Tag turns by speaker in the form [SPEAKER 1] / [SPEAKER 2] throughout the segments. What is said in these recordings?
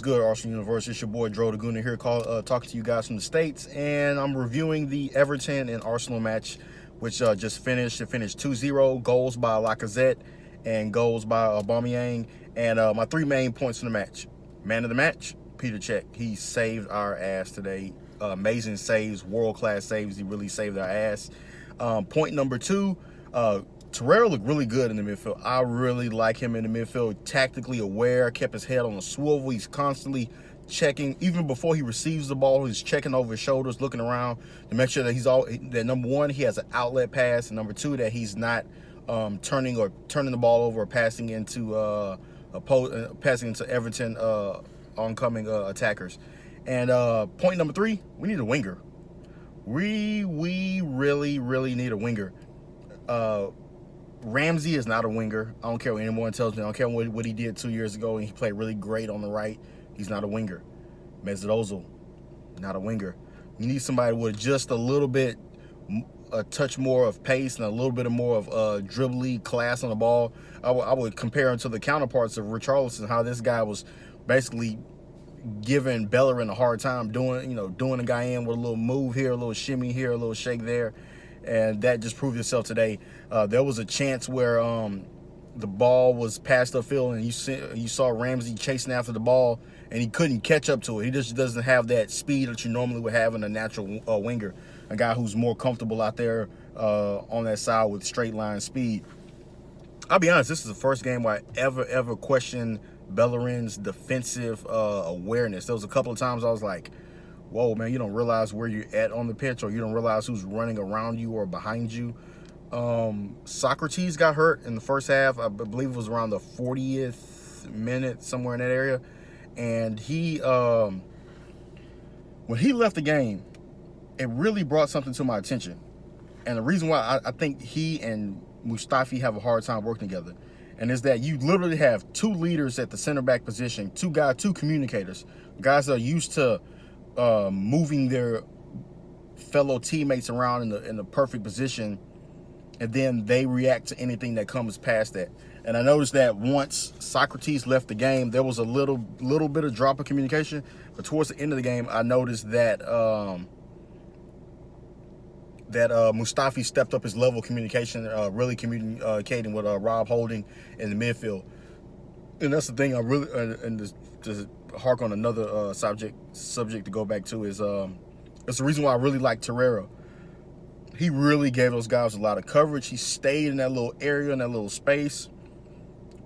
[SPEAKER 1] good, Arsenal Universe? It's your boy Dro Laguna here, talking to you guys from the States, and I'm reviewing the Everton and Arsenal match, which just finished. It finished 2-0, goals by Lacazette and goals by Aubameyang. And my three main points from the match. Man of the match, Peter Cech. He saved our ass today. Amazing saves, world-class saves. He really saved our ass. Point number two, Torreira looked really good in the midfield. I really like him in the midfield. Tactically aware, kept his head on a swivel. He's constantly checking. Even before he receives the ball, he's checking over his shoulders, looking around to make sure that that number one, he has an outlet pass, and number two, that he's not turning the ball over or passing into Everton oncoming attackers. And point number three, we need a winger. We really need a winger. Ramsey is not a winger. I don't care what anyone tells me. I don't care what he did 2 years ago, and he played really great on the right. He's not a winger. Mesut Ozil, not a winger. You need somebody with just a touch more of pace and a little bit more of dribbly class on the ball. I would compare him to the counterparts of Richarlison, how this guy was basically giving Bellerin a hard time, doing the guy in with a little move here, a little shimmy here, a little shake there. And that just proved itself today. There was a chance where the ball was passed upfield, and you saw Ramsey chasing after the ball, and he couldn't catch up to it. He just doesn't have that speed that you normally would have in a natural winger, a guy who's more comfortable out there on that side with straight line speed. I'll be honest, this is the first game where I ever questioned Bellerin's defensive awareness. There was a couple of times I was like, whoa, man, you don't realize where you're at on the pitch, or you don't realize who's running around you or behind you. Socrates got hurt in the first half. I believe it was around the 40th minute, somewhere in that area. And he, when he left the game, it really brought something to my attention. And the reason why I think he and Mustafi have a hard time working together, and is that you literally have two leaders at the center back position, two communicators, guys that are used to moving their fellow teammates around in the perfect position, and then they react to anything that comes past that. And I noticed that once Socrates left the game, there was a little bit of drop of communication, but towards the end of the game, I noticed that Mustafi stepped up his level of communication, really communicating with Rob Holding in the midfield. And that's the thing I really, and to hark on another subject to go back to, is it's the reason why I really like Torreira. He really gave those guys a lot of coverage. He stayed in that little area, in that little space,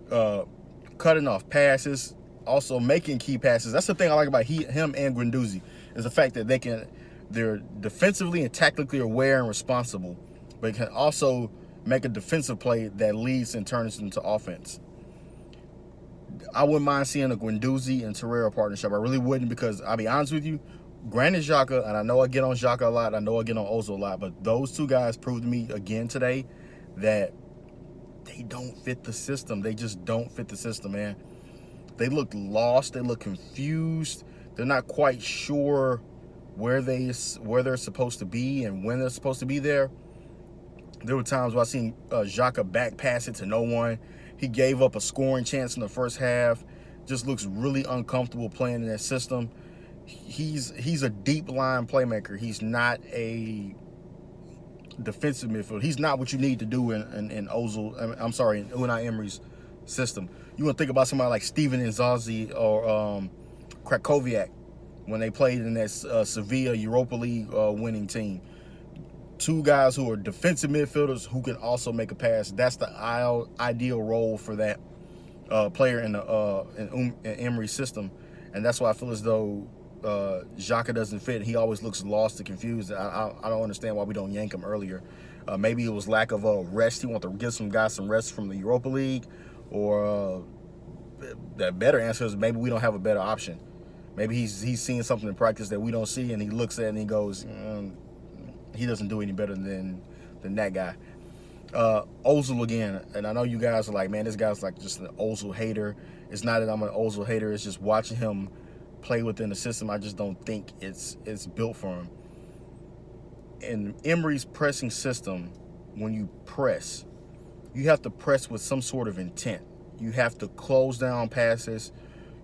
[SPEAKER 1] cutting off passes, also making key passes. That's the thing I like about him and Guendouzi, is the fact that they're defensively and tactically aware and responsible, but can also make a defensive play that leads and turns into offense. I wouldn't mind seeing a Guendouzi and Torreira partnership. I really wouldn't, because I'll be honest with you, granted Xhaka, and I know I get on Xhaka a lot, I know I get on Ozil a lot, but those two guys proved to me again today that they don't fit the system. They just don't fit the system, man. They look lost. They look confused. They're not quite sure where they're supposed to be and when they're supposed to be there. There were times where I seen Xhaka back pass it to no one. He gave up a scoring chance in the first half. Just looks really uncomfortable playing in that system. He's a deep line playmaker. He's not a defensive midfield. He's not what you need to do in Unai Emery's system. You want to think about somebody like Steven Nzazi or Krakowiak when they played in that Sevilla Europa League winning team. Two guys who are defensive midfielders who can also make a pass. That's the ideal role for that player in Emery's system, and that's why I feel as though Xhaka doesn't fit. He always looks lost and confused. I don't understand why we don't yank him earlier. Maybe it was lack of rest. He wanted to give some guys some rest from the Europa League, or the better answer is maybe we don't have a better option. Maybe he's seeing something in practice that we don't see, and he looks at it and he goes, he doesn't do any better than that guy. Ozil again, and I know you guys are like, man, this guy's like just an Ozil hater. It's not that I'm an Ozil hater. It's just watching him play within the system, I just don't think it's built for him. In Emery's pressing system, when you press, you have to press with some sort of intent. You have to close down passes.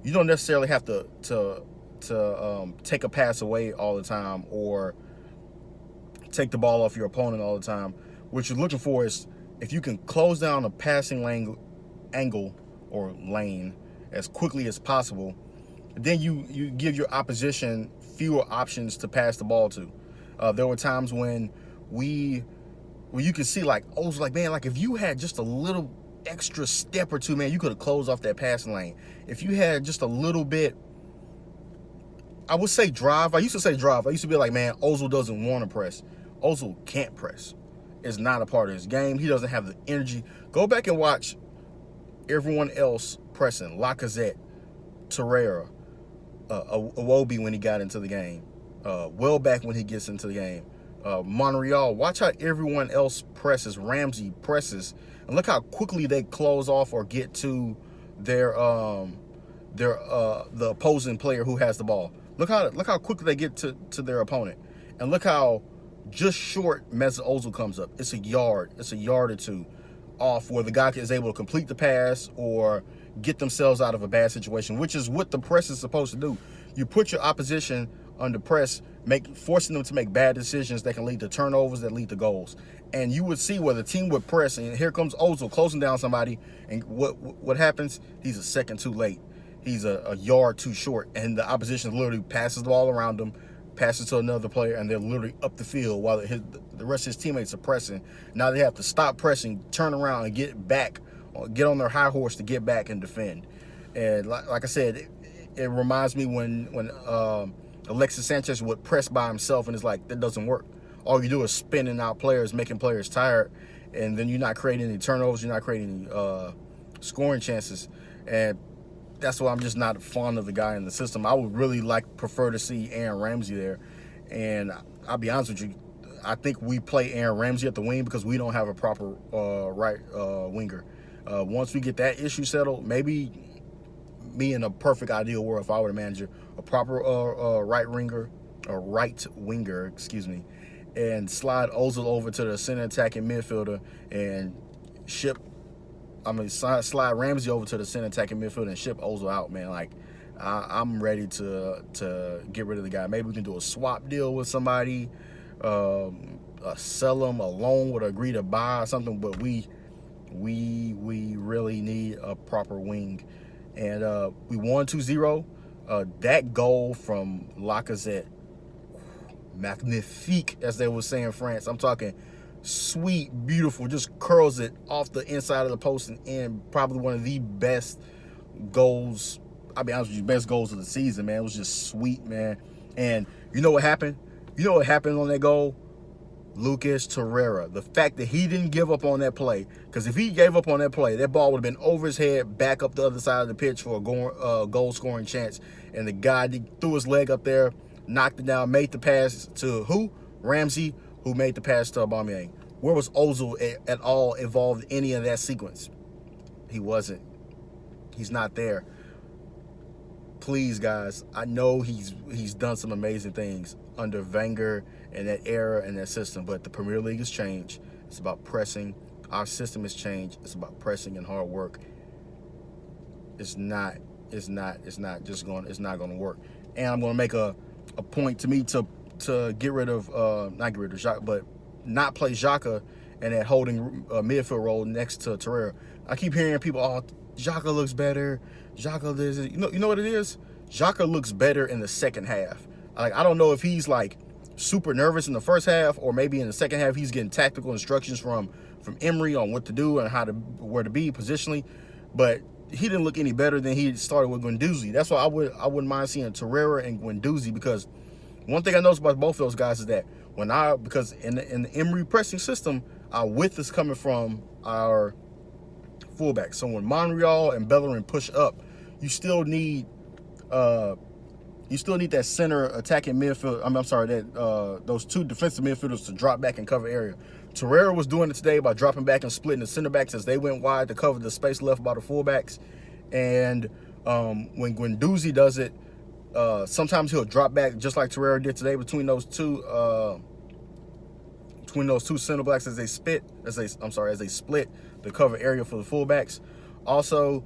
[SPEAKER 1] you don't necessarily have to take a pass away all the time or take the ball off your opponent all the time. What you're looking for is if you can close down a passing angle or lane as quickly as possible, then you give your opposition fewer options to pass the ball to. There were times when you could see like Ozil, like, man, like if you had just a little extra step or two, man, you could have closed off that passing lane. If you had just a little bit, I would say drive. I used to say drive. I used to be like, man, Ozil doesn't want to press. Ozil can't press. It's not a part of his game. He doesn't have the energy. Go back and watch everyone else pressing. Lacazette, Torreira, Iwobi when he got into the game. Welbeck when he gets into the game. Monreal. Watch how everyone else presses. Ramsey presses. And look how quickly they close off or get to the opposing player who has the ball. Look how quickly they get to their opponent. And look how just short Mesut Ozil comes up. It's a yard or two off where the guy is able to complete the pass or get themselves out of a bad situation, which is what the press is supposed to do. You put your opposition under press, forcing them to make bad decisions that can lead to turnovers that lead to goals. And you would see where the team would press, and here comes Ozil closing down somebody, and what happens? He's a second too late. He's a yard too short, and the opposition literally passes the ball around him, passes to another player, and they're literally up the field while the rest of his teammates are pressing. Now they have to stop pressing, turn around, and get back, get on their high horse to get back and defend. And like I said, it reminds me when Alexis Sanchez would press by himself, and it's like, that doesn't work. All you do is spinning out players, making players tired, and then you're not creating any turnovers, you're not creating any scoring chances. And that's why I'm just not fond of the guy in the system. I would really prefer to see Aaron Ramsey there. And I'll be honest with you, I think we play Aaron Ramsey at the wing because we don't have a proper right winger. Once we get that issue settled, maybe me in a perfect ideal world, if I were the manager, a proper right winger, excuse me, and slide Ozil over to the center attacking midfielder and slide Ramsey over to the center attacking midfielder and ship Ozil out, man. Like, I'm ready to get rid of the guy. Maybe we can do a swap deal with somebody, sell him, a loan with agree to buy or something. But we really need a proper wing. And we won 2-0. That goal from Lacazette, magnifique, as they would say in France. I'm talking sweet, beautiful, just curls it off the inside of the post and in. Probably one of the best goals, I'll be honest with you, best goals of the season, man. It was just sweet, man. And you know what happened? You know what happened on that goal? Lucas Torreira. The fact that he didn't give up on that play, because if he gave up on that play, that ball would have been over his head, back up the other side of the pitch for a goal-scoring chance. And the guy threw his leg up there, knocked it down, made the pass to who? Ramsey, who made the pass to Aubameyang. Where was Ozil at all involved in any of that sequence? He wasn't. He's not there. Please, guys, I know he's done some amazing things under Wenger and that era and that system, but the Premier League has changed. It's about pressing. Our system has changed. It's about pressing and hard work. It's not going to work. And I'm going to make a point to me to get rid of not get rid of Xhaka, but not play Xhaka in that holding midfield role next to Torreira. I keep hearing people, oh, Xhaka looks better. Xhaka this. You know what it is? Xhaka looks better in the second half. Like, I don't know if he's like super nervous in the first half, or maybe in the second half he's getting tactical instructions from Emery on what to do and where to be positionally. But he didn't look any better than he started with Guendouzi. That's why I wouldn't mind seeing Torreira and Guendouzi, because one thing I noticed about both those guys is that because in the Emery pressing system, our width is coming from our fullback. So when Monreal and Bellerin push up, you still need that center attacking midfield. I'm sorry, that those two defensive midfielders to drop back and cover area. Torreira was doing it today by dropping back and splitting the center backs as they went wide to cover the space left by the fullbacks. And when Guendouzi does it, sometimes he'll drop back just like Torreira did today between those two center backs as they split to cover area for the fullbacks. Also,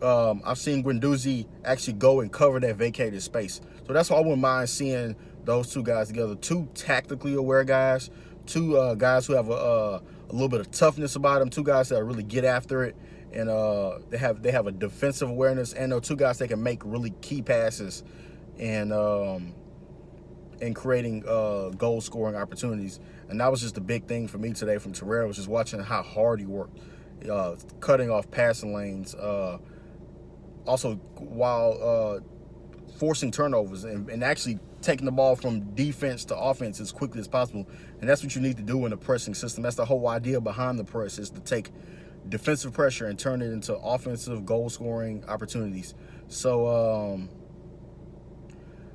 [SPEAKER 1] I've seen Guendouzi actually go and cover that vacated space. So that's why I wouldn't mind seeing those two guys together. Two tactically aware guys, two guys who have a little bit of toughness about them. Two guys that really get after it, and they have a defensive awareness, and they're two guys that can make really key passes, and creating goal scoring opportunities. And that was just the big thing for me today from Torreira, was just watching how hard he worked, cutting off passing lanes. Also, while forcing turnovers and actually taking the ball from defense to offense as quickly as possible. And that's what you need to do in a pressing system. That's the whole idea behind the press, is to take defensive pressure and turn it into offensive goal-scoring opportunities. So,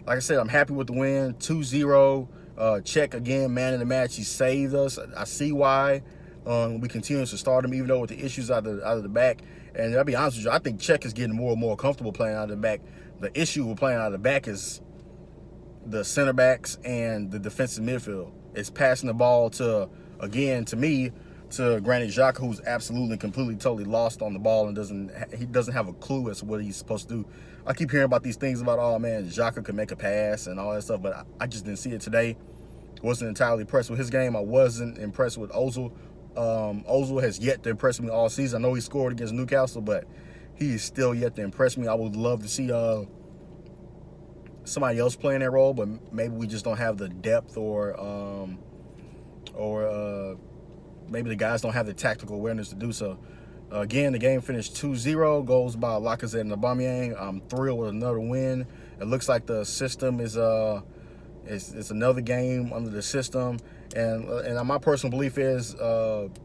[SPEAKER 1] like I said, I'm happy with the win, 2-0. Check again, man of the match. He saved us. I see why. We continue to start him, even though with the issues out of the back. And I'll be honest with you, I think Czech is getting more and more comfortable playing out of the back. The issue with playing out of the back is the center backs and the defensive midfield. It's passing the ball to me, to Granit Xhaka, who's absolutely, completely, totally lost on the ball and doesn't have a clue as to what he's supposed to do. I keep hearing about these things about, oh man, Xhaka could make a pass and all that stuff, but I just didn't see it today. Wasn't entirely impressed with his game. I wasn't impressed with Ozil. Ozil has yet to impress me all season. I know he scored against Newcastle, but he is still yet to impress me. I would love to see somebody else playing that role, but maybe we just don't have the depth, or maybe the guys don't have the tactical awareness to do so. Again, the game finished 2-0, goals by Lacazette and Aubameyang. I'm thrilled with another win. It looks like the system is it's another game under the system, and my personal belief is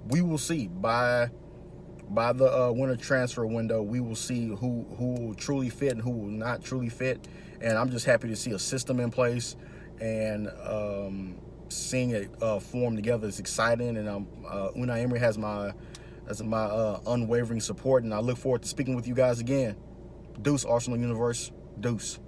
[SPEAKER 1] we will see by the winter transfer window, we will see who will truly fit and who will not truly fit. And I'm just happy to see a system in place, and seeing it form together is exciting. And Unai Emery has my unwavering support, and I look forward to speaking with you guys again. Deuce, Arsenal Universe. Deuce.